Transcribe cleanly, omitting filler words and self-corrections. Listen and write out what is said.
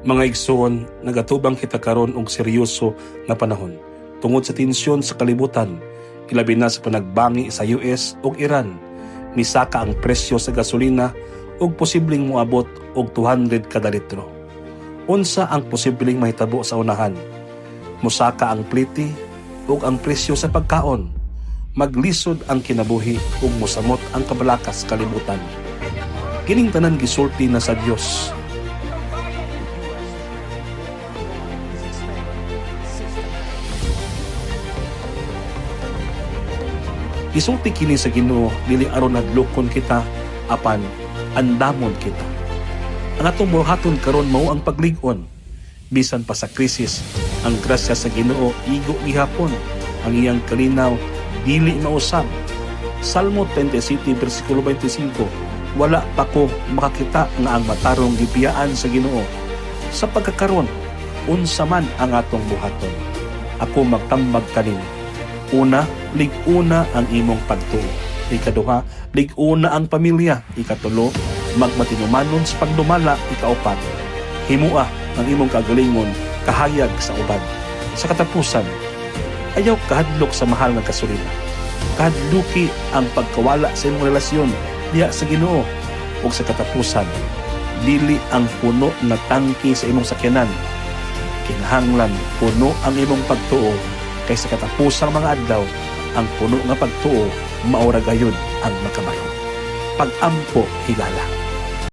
Mga igsoon, nagatubang kita karon og seryoso nga panahon tungod sa tensyon sa kalibutan, ilabi na sa panagbangi sa US ug Iran. Misaka ang presyo sa gasolina ug posibleng moabot og 200 kada litro. Unsa ang posibleng mahitabo sa unahan? Musaka ang pliti ug ang presyo sa pagkaon. Maglisod ang kinabuhi ug mosamot ang kabalakas sa kalibutan. Kining tanan gisulti na sa Dios. Gisulti kini sa Ginoo dili aron hadlokon kita apan andamon kita. Ang atong buhaton karon mao ang paglig-on. Bisan pa sa krisis, ang grasya sa Ginoo igo gihapon. Ang iyang kalinaw dili mausab. Salmo 37 bersikulo 25. Wala pa ko makakita nga ang matarong gibiyaan sa Ginoo. Sa pagkakaron, unsa man ang atong buhaton, ako magtambag kanimo. Una, lig-una ang imong pagtuo. Ikaduha, lig-una ang pamilya. Ikatulo, magmatinumanon sa pagdumala. Ikaupat, himua ang imong kagalingon kahayag sa uban. Sa katapusan, ayaw kahadlok sa mahal nga gasolina. Kahadluki ang pagkawala sa imong relasyon diha sa Ginoo. Ug sa katapusan, dili ang puno na tangki sa imong sakyanan. Kinahanglan puno ang imong pagtuo. Kay sa katapusang mga adlaw, ang puno nga pagtuo maura gayud ang makabayon. Pag-ampo higala.